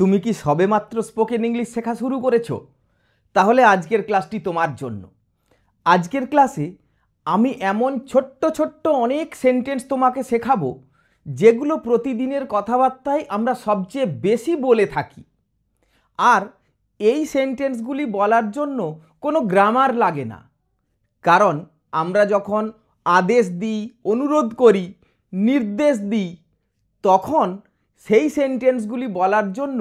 তুমি কি সবেমাত্র স্পোকেন ইংলিশ শেখা শুরু করেছো? তাহলে আজকের ক্লাসটি তোমার জন্য। আজকের ক্লাসে আমি এমন ছোট্ট ছোট্ট অনেক সেন্টেন্স তোমাকে শেখাবো যেগুলো প্রতিদিনের কথাবার্তায় আমরা সবচেয়ে বেশি বলে থাকি। আর এই সেন্টেন্সগুলি বলার জন্য কোনো গ্রামার লাগে না, কারণ আমরা যখন আদেশ দিই, অনুরোধ করি, নির্দেশ দিই, তখন সেই সেন্টেন্সগুলি বলার জন্য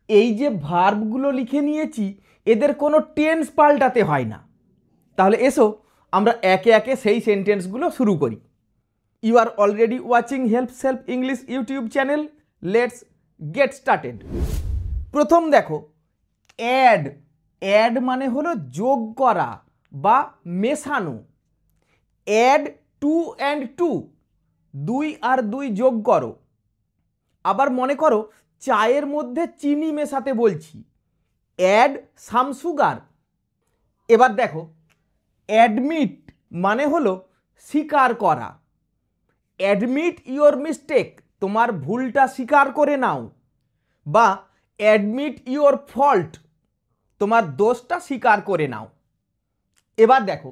এই যে ভার্বগুলো লিখে নিয়েছি এদের কোনো টেন্স পাল্টাতে হয় না। তাহলে এসো আমরা একে একে সেই সেন্টেন্সগুলো শুরু করি। You are already watching help self English YouTube channel. Let's get started. প্রথম দেখো, অ্যাড। অ্যাড মানে হলো যোগ করা বা মেশানো। অ্যাড 2 and 2, 2 আর 2 যোগ করো। আবার মনে করো চায়ের মধ্যে চিনি মেশাতে বলছি, অ্যাড সাম সুগার। এবার দেখো, অ্যাডমিট মানে হলো স্বীকার করা। অ্যাডমিট ইওর মিস্টেক, তোমার ভুলটা স্বীকার করে নাও, বা অ্যাডমিট ইওর ফল্ট, তোমার দোষটা স্বীকার করে নাও। এবার দেখো,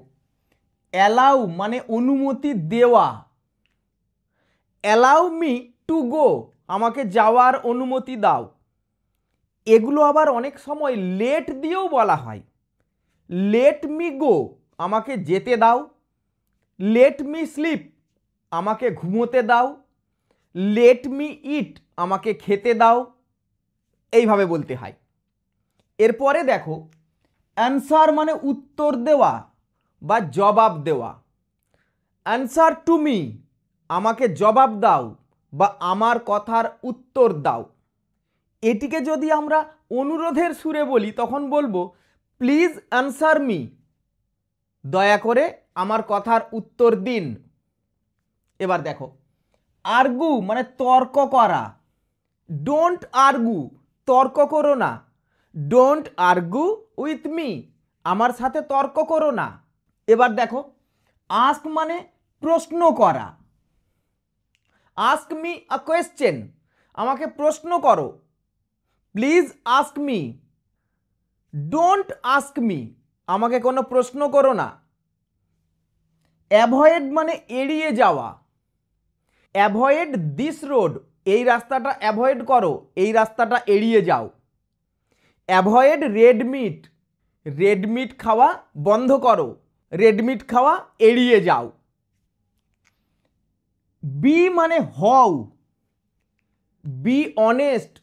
অ্যালাউ মানে অনুমতি দেওয়া। অ্যালাউ মি টু গো, আমাকে যাওয়ার অনুমতি দাও। এগুলো আবার অনেক সময় লেট দিয়েও বলা হয়। লেট মি গো, আমাকে যেতে দাও। লেট মি স্লিপ, আমাকে ঘুমোতে দাও। লেট মি ইট, আমাকে খেতে দাও। এইভাবে বলতে হয়। এরপরে দেখো, অ্যান্সার মানে উত্তর দেওয়া বা জবাব দেওয়া। অ্যান্সার টু মি, আমাকে জবাব দাও বা আমার কথার উত্তর দাও। এটিকে যদি আমরা অনুরোধের সুরে বলি তখন বলবো প্লিজ অ্যান্সার মি, দয়া করে আমার কথার উত্তর দিন। এবার দেখো, আর্গু মানে তর্ক করা। ডোন্ট আর্গু, তর্ক করো না। ডোন্ট আর্গু উইথ মি, আমার সাথে তর্ক করো না। এবার দেখো, আস্ক মানে প্রশ্ন করা। আস্ক মি আ কোয়েশ্চেন, আমাকে প্রশ্ন করো। Please ask me. Don't ask me, আমাকে কোনো প্রশ্ন করো না। অ্যাভয়েড মানে এড়িয়ে যাওয়া। অ্যাভয়েড দিস রোড, এই রাস্তাটা অ্যাভয়েড করো, এই রাস্তাটা এড়িয়ে যাও। Avoid red meat, red meat খাওয়া বন্ধ করো, রেড মিট খাওয়া এড়িয়ে যাও। বি মানে হও। বি অনেস্ট,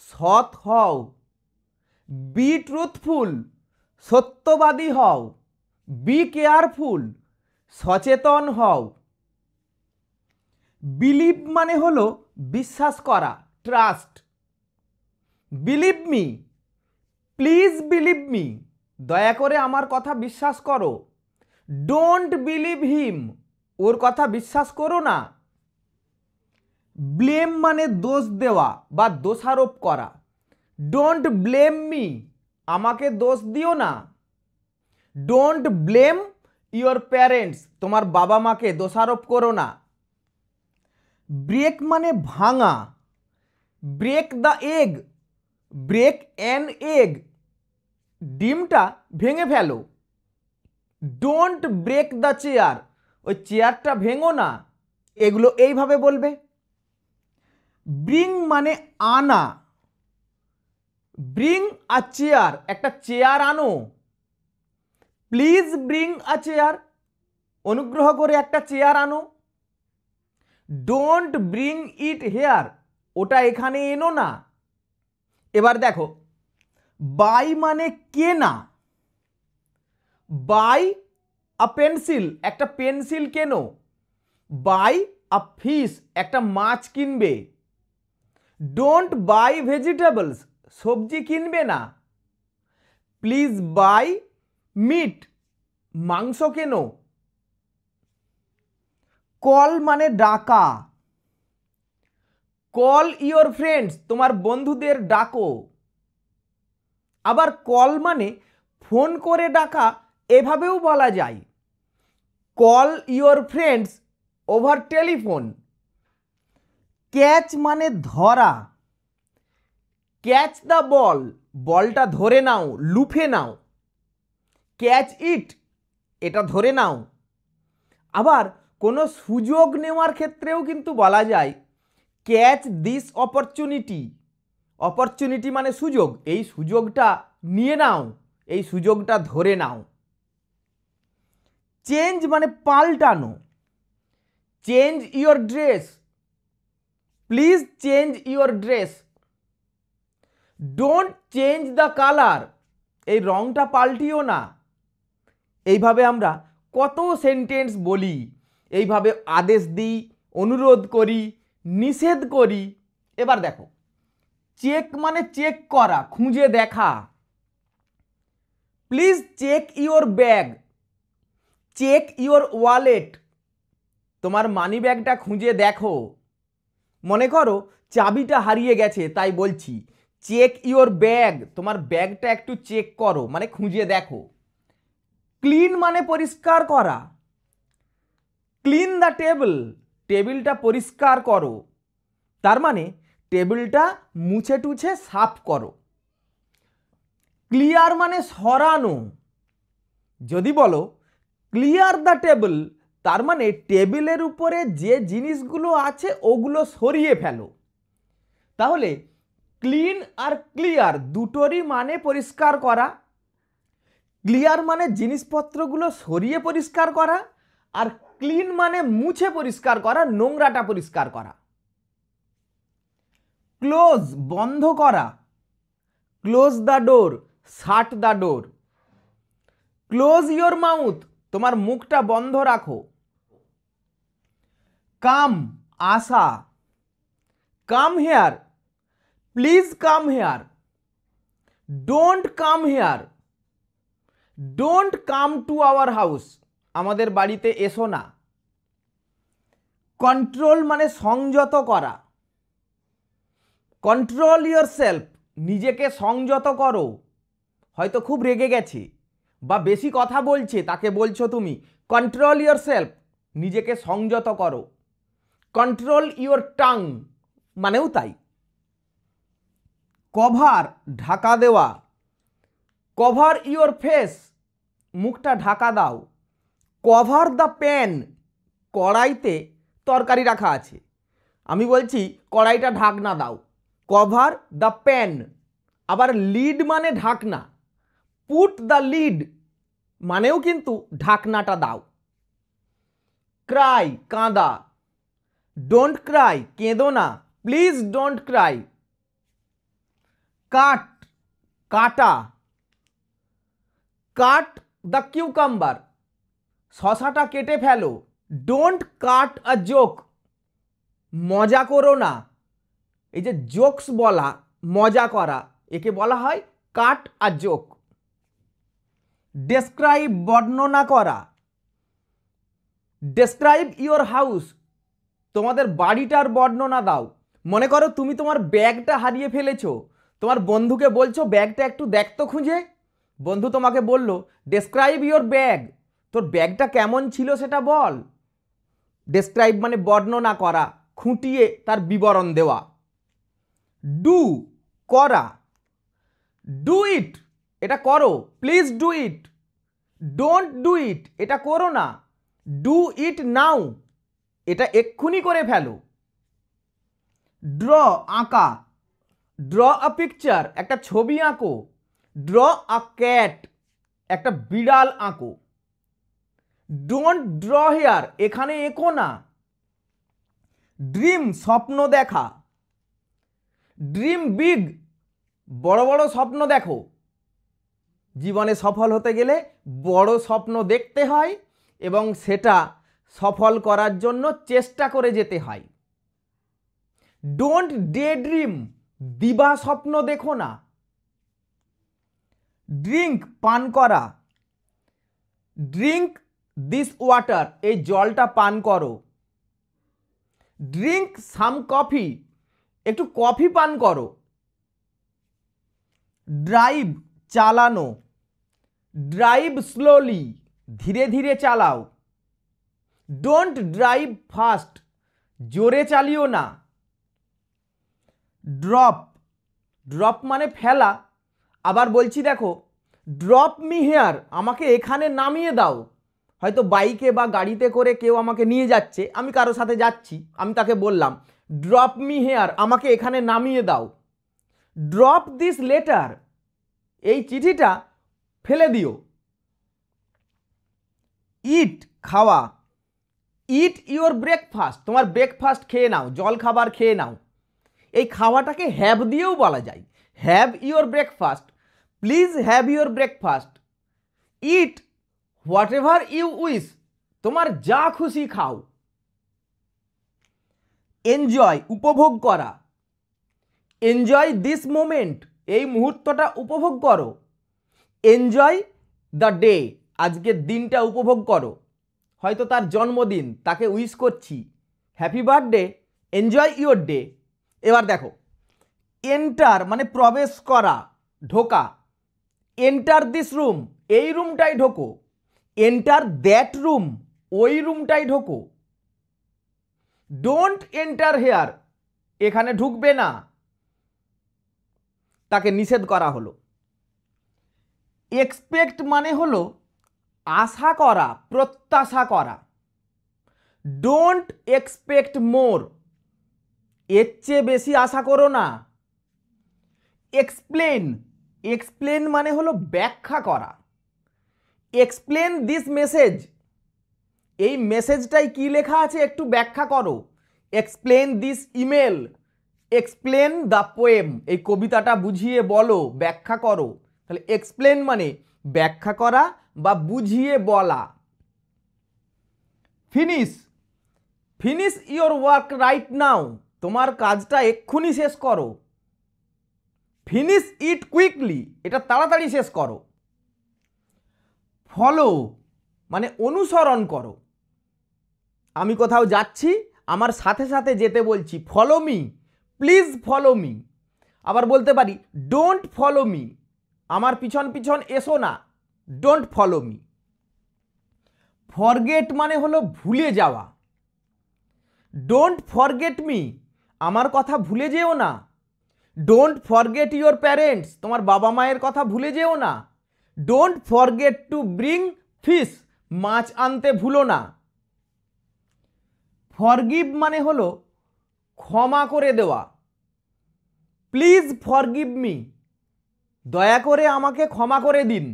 সৎ হও। বি ট্রুথফুল, সত্যবাদী হও। বি কেয়ারফুল, সচেতন হও। বিলিভ মানে হলো বিশ্বাস করা, trust. Believe me, please believe me, দয়া করে আমার কথা বিশ্বাস করো। ডোন্ট বিলিভ হিম, ওর কথা বিশ্বাস করো না। ব্লেম মানে দোষ দেওয়া বা দোষারোপ করা। ডোন্ট ব্লেম মি, আমাকে দোষ দিও না। ডোন্ট ব্লেম ইওর প্যারেন্টস, তোমার বাবা মাকে দোষারোপ করো না। ব্রেক মানে ভাঙা। Break the egg, break an egg, ডিমটা ভেঙে ফেলো। ডোন্ট ব্রেক দ্য চেয়ার, ওই চেয়ারটা ভেঙো না। এগুলো এইভাবে বলবে। ব্রিং মানে আনা। ব্রিং আ চেয়ার, একটা চেয়ার আনো। প্লিজ ব্রিং আ চেয়ার, অনুগ্রহ করে একটা চেয়ার আনো। ডোন্ট ব্রিং ইট হেয়ার, ওটা এখানে এনো না। এবার দেখো, বাই মানে কেনা। বাই আ পেন্সিল, একটা পেন্সিল কেনো। বাই আ ফিশ, একটা মাছ কিনবে। ডোন্ট বাই ভেজিটেবলস, সবজি কিনবে না। প্লিজ বাই মিট, মাংস কেনো। কল মানে ডাকা। কল ইওর ফ্রেন্ডস, তোমার বন্ধুদের ডাকো। আবার কল মানে ফোন করে ডাকা, এভাবেও বলা যায়। Call your friends over telephone. Catch মানে ধরা। ক্যাচ দ্য বল, বলটা ধরে নাও, লুফে নাও। ক্যাচ ইট, এটা ধরে নাও। আবার কোনো সুযোগ নেওয়ার ক্ষেত্রেও কিন্তু বলা যায় ক্যাচ দিস অপরচুনিটি। অপরচুনিটি মানে সুযোগ, এই সুযোগটা নিয়ে নাও, এই সুযোগটা ধরে নাও। চেঞ্জ মানে পাল্টানো। Change your dress, please change your dress. Don't change the colour, এই রংটা পাল্টিও না। এইভাবে আমরা কত সেন্টেন্স বলি, এইভাবে আদেশ দিই, অনুরোধ করি, নিষেধ করি। এবার দেখো, চেক মানে চেক করা, খুঁজে দেখা। Please check your bag, check your wallet, তোমার মানি ব্যাগটা খুঁজে দেখো। মনে করো চাবিটা হারিয়ে গেছে, তাই বলছি চেক ইওর ব্যাগ, তোমার ব্যাগটা একটু চেক করো, মানে খুঁজে দেখো। ক্লিন মানে পরিষ্কার করা। ক্লিন দ্য টেবিল, টেবিলটা পরিষ্কার করো, তার মানে টেবিলটা মুছে টুছে সাফ করো। ক্লিয়ার মানে সরানো। যদি বলো ক্লিয়ার দ্য টেবিল, তার মানে টেবিলের উপরে যে জিনিসগুলো আছে ওগুলো সরিয়ে ফেলো। তাহলে ক্লিন আর ক্লিয়ার দুটোরই মানে পরিষ্কার করা। ক্লিয়ার মানে জিনিসপত্রগুলো সরিয়ে পরিষ্কার করা, আর ক্লিন মানে মুছে পরিষ্কার করা, নোংরাটা পরিষ্কার করা। ক্লোজ বন্ধ করা। Close the door, shut the door. Close your mouth, তোমার মুখটা বন্ধ রাখো। কাম আসা। Come here, please come here. Don't come here, don't come to our house, আমাদের বাড়িতে এসো না। কন্ট্রোল মানে সংযত করা। কন্ট্রোল ইওর সেলফ, নিজেকে সংযত করো। হয়তো খুব রেগে গেছে বা বেশি কথা বলছে, তাকে বলছো তুমি কন্ট্রোল ইওর সেলফ, নিজেকে সংযত করো। কন্ট্রোল ইওর টাং মানেও তাই। কভার ঢাকা দেওয়া। কভার ইওর ফেস, মুখটা ঢাকা দাও। কভার দ্য প্যান, কড়াইতে তরকারি রাখা আছে, আমি বলছি কড়াইটা ঢাকনা দাও। Cover the pan. আবার লিড মানে ঢাকনা, পুট দ্য লিড মানেও কিন্তু ঢাকনাটা দাও। ক্রাই কাঁদা। ডোন্ট ক্রাই কেঁদো না, প্লিজ ডোন্ট ক্রাই। কাট কাটা। কাট দ্য কিউকাম্বার, শশাটা কেটে ফেলো। ডোন্ট কাট আ জোক, মজা করো না। এই যে জোকস বলা, মজা করা, একে বলা হয় কাট আ জোক। ডেসক্রাইব বর্ণনা করা। ডেসক্রাইব ইওর হাউস, তোমাদের বাড়িটার বর্ণনা দাও। মনে করো তুমি তোমার ব্যাগটা হারিয়ে ফেলেছো, তোমার বন্ধুকে বলছো ব্যাগটা একটু দেখতো খুঁজে। বন্ধু তোমাকে বলল ডেসক্রাইব ইওর ব্যাগ, তোর ব্যাগটা কেমন ছিল সেটা বল। ডেসক্রাইব মানে বর্ণনা করা, খুঁটিয়ে তার বিবরণ দেওয়া। ডু করা। ডু ইট, এটা করো, please do it. Don't do it, এটা করো না। ডু ইট নাও, এটা এক্ষুনি করে ফেলো। ড্র আঁকা। ড্র আ পিকচার, একটা ছবি আঁকো। ড্র আ ক্যাট, একটা বিড়াল আঁকো। ডোন্ট ড্র হেয়ার, এখানে এঁকো না। ড্রিম স্বপ্ন দেখা। ড্রিম বিগ, বড় বড় স্বপ্ন দেখো। জীবনে সফল হতে গেলে বড় স্বপ্ন দেখতে হয় এবং সেটা সফল করার জন্য চেষ্টা করে যেতে হয়। ডোন্ট ডে ড্রিম, দিবা স্বপ্ন দেখো না। ড্রিঙ্ক পান করা। ড্রিঙ্ক দিস ওয়াটার, এই জলটা পান করো। ড্রিঙ্ক সাম কফি, একটু কফি পান করো। ড্রাইভ চালানো। ড্রাইভ স্লোলি, ধীরে ধীরে চালাও। ডোন্ট ড্রাইভ ফাস্ট, জোরে চালিও না। ড্রপ ড্রপ মানে ফেলা। আবার বলছি দেখো, ড্রপ মি হেয়ার, আমাকে এখানে নামিয়ে দাও। হয়তো বাইকে বা গাড়িতে করে কেউ আমাকে নিয়ে যাচ্ছে, আমি কারো সাথে যাচ্ছি, আমি তাকে বললাম ড্রপ মি হেয়ার, আমাকে এখানে নামিয়ে দাও। ড্রপ দিস লেটার, এই চিঠিটা ফেলে দিও। ইট, খাওয়া। ইট ইওর ব্রেকফাস্ট, তোমার ব্রেকফাস্ট খেয়ে নাও, জল খাবার খেয়ে নাও। এই খাওয়াটাকে হ্যাভ দিয়েও বলা যায়, have your breakfast, please have your breakfast. Eat whatever you wish, তোমার যা খুশি খাও। এনজয়, উপভোগ করা। এনজয় দিস মোমেন্ট, এই মুহূর্তটা উপভোগ করো। এনজয় দ্য ডে, আজকের দিনটা উপভোগ করো। হয়তো তার জন্মদিন, তাকে উইশ করছি, happy birthday, enjoy your day. এবার দেখো, এন্টার মানে প্রবেশ করা, ঢোকা। এন্টার দিস রুম, এই রুমটাই ঢোকো। এন্টার দ্যাট রুম, ওই রুমটাই ঢোকো। ডোন্ট এন্টার হেয়ার, এখানে ঢুকবে না, তাকে নিষেধ করা হলো। এক্সপেক্ট মানে হলো আশা করা, প্রত্যাশা করা। ডোন্ট এক্সপেক্ট মোর, এর চেয়ে বেশি আশা করো না। এক্সপ্লেন, এক্সপ্লেন মানে হলো ব্যাখ্যা করা। এক্সপ্লেন দিস মেসেজ, এই মেসেজটাই কি লেখা আছে একটু ব্যাখ্যা করো। Explain this email, explain the poem, এই কবিতাটা বুঝিয়ে বলো, ব্যাখ্যা করো। তাহলে এক্সপ্লেন মানে ব্যাখ্যা করা বা বুঝিয়ে বলা। Finish, finish your work right now, তোমার কাজটা এক্ষুনি শেষ করো। ফিনিশ ইট কুইকলি, এটা তাড়াতাড়ি শেষ করো। ফলো মানে অনুসরণ করো। আমি কোথাও যাচ্ছি, আমার সাথে সাথে যেতে বলছি, follow me, please follow me. আবার বলতে পারি ডোন্ট ফলো মি, আমার পিছন পিছন এসো না, ডোন্ট ফলো মি। ফরগেট মানে হলো ভুলে যাওয়া। ডোন্ট ফরগেট মি, আমার কথা ভুলে যেও না। ডোন্ট ফরগেট ইওর প্যারেন্টস, তোমার বাবা মায়ের কথা ভুলে যেও না। Don't forget to bring fish, মাছ আনতে ভুলো না। ফরগিভ মানে হলো ক্ষমা করে দেওয়া। প্লিজ ফরগিভ মি, দয়া করে আমাকে ক্ষমা করে দিন।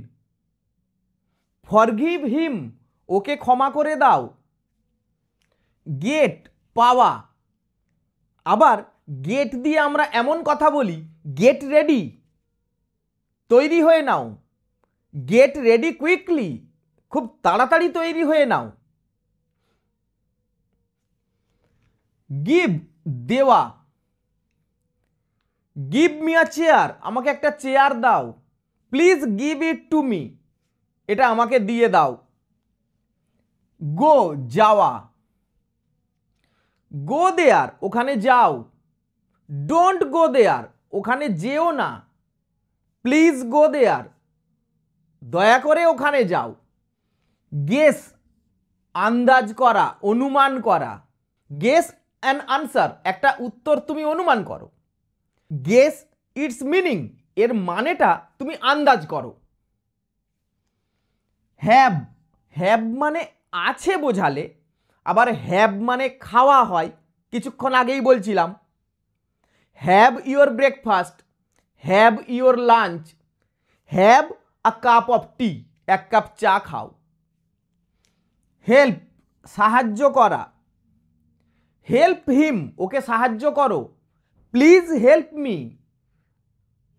ফরগিভ হিম, ওকে ক্ষমা করে দাও। গেট, পাওয়া। আবার গেট দিয়ে আমরা এমন কথা বলি, গেট রেডি, তৈরি হয়ে নাও। গেট রেডি কুইকলি, খুব তাড়াতাড়ি তৈরি হয়ে নাও। গিভ, দেওয়া। গিভ মি আ চেয়ার, আমাকে একটা চেয়ার দাও। Please give it to me, এটা আমাকে দিয়ে দাও। গো, যাওয়া। গো দেয়ার, ওখানে যাও। ডোন্ট গো দেয়ার, ওখানে যেও না। প্লিজ গো দেয়ার, দয়া করে ওখানে যাও। গেস, আন্দাজ করা, অনুমান করা। গেস অ্যান আনসার, একটা উত্তর তুমি অনুমান করো। গেস ইটস মিনিং, এর মানেটা তুমি আন্দাজ করো। হ্যাভ, হ্যাভ মানে আছে বোঝালে, আবার হ্যাভ মানে খাওয়া হয়, কিছুক্ষণ আগেই বলছিলাম। Have your breakfast, have your lunch, have a cup of tea, এক কাপ চা খাও। হেল্প, সাহায্য করা। হেল্প হিম, ওকে সাহায্য করো। প্লিজ হেল্প মি,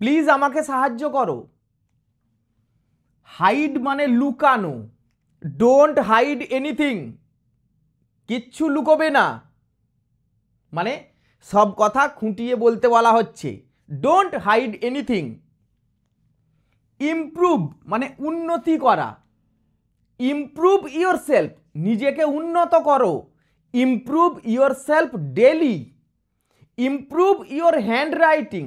প্লিজ আমাকে সাহায্য করো। হাইড মানে লুকানো। ডোন্ট হাইড এনিথিং, কিচ্ছু লুকোবে না, মানে সব কথা খুঁটিয়ে বলতে বলা হচ্ছে। Don't hide anything. ইমপ্রুভ মানে উন্নতি করা। ইমপ্রুভ ইওর সেলফ, নিজেকে উন্নত করো। Improve your self daily. Improve your hand writing,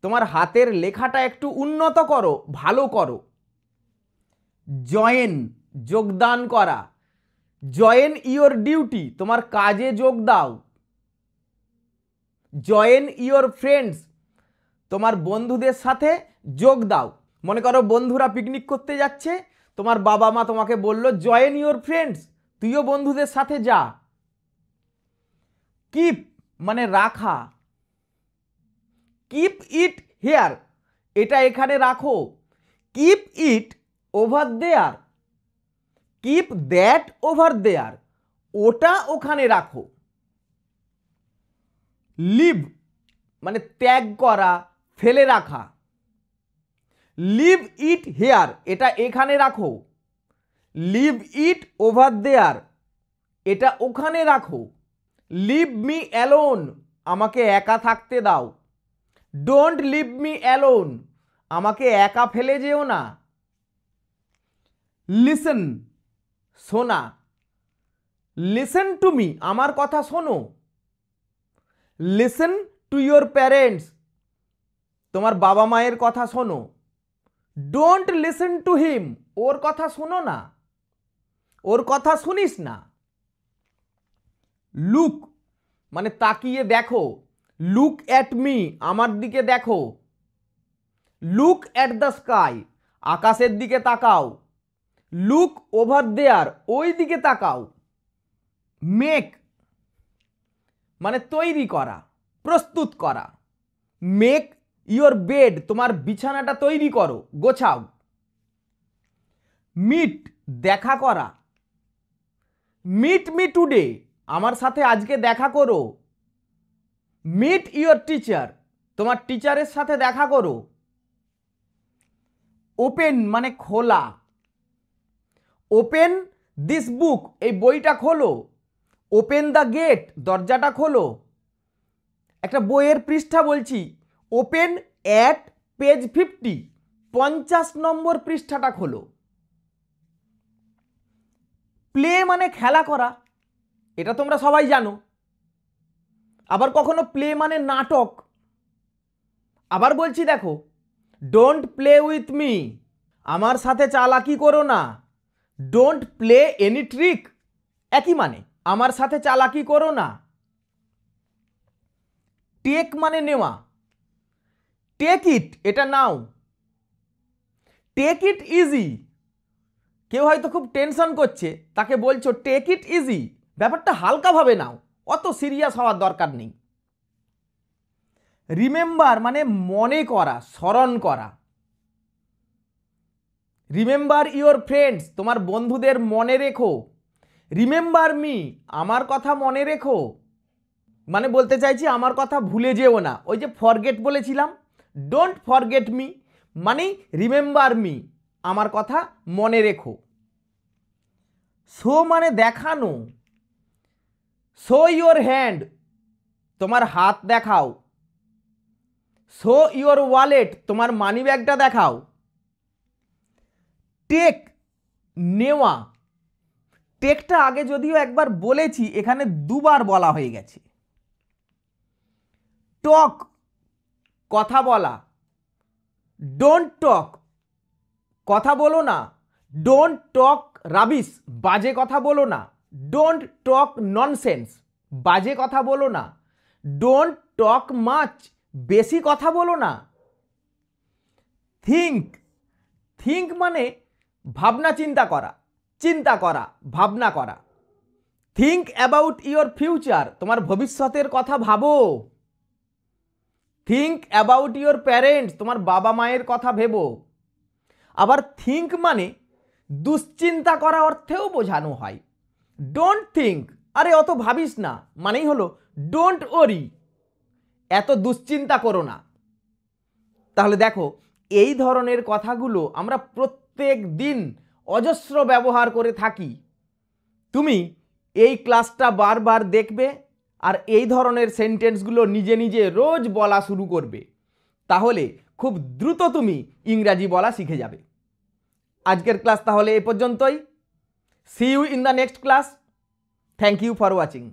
তোমার হাতের লেখাটা একটু উন্নত করো, ভালো করো। জয়েন, যোগদান করা। জয়েন ইওর ডিউটি, তোমার কাজে যোগ দাও। জয়েন ইওর ফ্রেন্ডস, তোমার বন্ধুদের সাথে যোগ দাও। মনে করো বন্ধুরা পিকনিক করতে যাচ্ছে, তোমার বাবা মা তোমাকে বলল জয়েন ইওর ফ্রেন্ডস, তুইও বন্ধুদের সাথে যা। কিপ মানে রাখা, কিপ ইট হেয়ার, এটা এখানে রাখো। Keep it over there, keep that over there, ওটা ওখানে রাখো। লিভ মানে ত্যাগ করা, ফেলে রাখা। লিভ ইট হেয়ার, এটা এখানে রাখো। লিভ ইট ওভার দেয়ার, এটা ওখানে রাখো। লিভ মি অ্যালোন, আমাকে একা থাকতে দাও। ডোন্ট লিভ মি অ্যালোন, আমাকে একা ফেলে যেও না। লিসেন শোনা, লিসেন টু মি, আমার কথা শোনো। লিসেন টু ইয়োর প্যারেন্টস, তোমার বাবা মায়ের কথা শোনো। ডোন্ট লিসেন টু হিম, ওর কথা শোনো না, ওর কথা শুনিস না। লুক মানে তাকিয়ে দেখো, লুক অ্যাট মি, আমার দিকে দেখো। লুক অ্যাট দ্য স্কাই, আকাশের দিকে তাকাও। লুক ওভার দেয়ার, ওই দিকে তাকাও। মেক মানে তৈরি করা, প্রস্তুত করা। মেক ইয়োর বেড, তোমার বিছানাটা তৈরি করো, গোছাও। মিট দেখা করা, মিট মি টুডে, আমার সাথে আজকে দেখা করো। মিট ইয়োর টিচার, তোমার টিচারের সাথে দেখা করো। ওপেন মানে খোলা, ওপেন দিস বুক, এই বইটা খোলো। ওপেন দ্য গেট, দরজাটা খোলো। একটা বইয়ের পৃষ্ঠা বলছি, ওপেন অ্যাট পেজ 50, 50 নম্বর পৃষ্ঠাটা খোলো। প্লে মানে খেলা করা, এটা তোমরা সবাই জানো। আবার কখনো প্লে মানে নাটক। আবার বলছি দেখো, ডোন্ট প্লে উইথ মি, আমার সাথে চালাকি করো না। ডোন্ট প্লে এনি ট্রিক, একই মানে, আমার সাথে চালাকি করো না। টেক মানে নেওয়া, টেক ইট, এটা নাও। টেক ইট ইজি, কেউ হয়তো খুব টেনশন করছে, তাকে বলছো টেক ইট ইজি, ব্যাপারটা হালকাভাবে নাও, অত সিরিয়াস হওয়ার দরকার নেই। রিমেম্বার মানে মনে করা, স্মরণ করা। রিমেম্বার ইওর ফ্রেন্ডস, তোমার বন্ধুদের মনে রেখো। রিমেম্বার মি, আমার কথা মনে রেখো, মানে বলতে চাইছি আমার কথা ভুলে যেও না। ওই যে ফরগেট বলেছিলাম, ডোন্ট ফরগেট মি মানে রিমেম্বার মি, আমার কথা মনে রেখো। শো মানে দেখানো, শো ইওর হ্যান্ড, তোমার হাত দেখাও। শো ইওর ওয়ালেট, তোমার মানি ব্যাগটা দেখাও। টেক নেওয়া, টেকটা আগে যদিও একবার বলেছি, এখানে দুবার বলা হয়ে গেছে। টক কথা বলা, ডোন্ট টক কথা বলো না। ডোন্ট টক রাবিশ, বাজে কথা বলো না। ডোন্ট টক ননসেন্স, বাজে কথা বলো না। ডোন্ট টক মাচ, বেশি কথা বলো না। থিঙ্ক, থিঙ্ক মানে ভাবনা চিন্তা করা, চিন্তা করা, ভাবনা করা। থিঙ্ক অ্যাবাউট ইয়োর ফিউচার, তোমার ভবিষ্যতের কথা ভাবো। থিঙ্ক অ্যাবাউট ইয়োর প্যারেন্টস, তোমার বাবা মায়ের কথা ভেবো। আবার থিঙ্ক মানে দুশ্চিন্তা করা অর্থেও বোঝানো হয়। ডোন্ট থিঙ্ক, আরে অত ভাবিস না, মানেই হলো ডোন্ট ওরি, এত দুশ্চিন্তা করো না। তাহলে দেখো, এই ধরনের কথাগুলো আমরা প্রত্যেক দিন অজস্র ব্যবহার করে থাকি। তুমি এই ক্লাসটা বারবার দেখবে আর এই ধরনের সেন্টেন্সগুলো নিজে নিজে রোজ বলা শুরু করবে, তাহলে খুব দ্রুত তুমি ইংরাজি বলা শিখে যাবে। আজকের ক্লাস তাহলে এ পর্যন্তই। See you in the next class. Thank you for watching.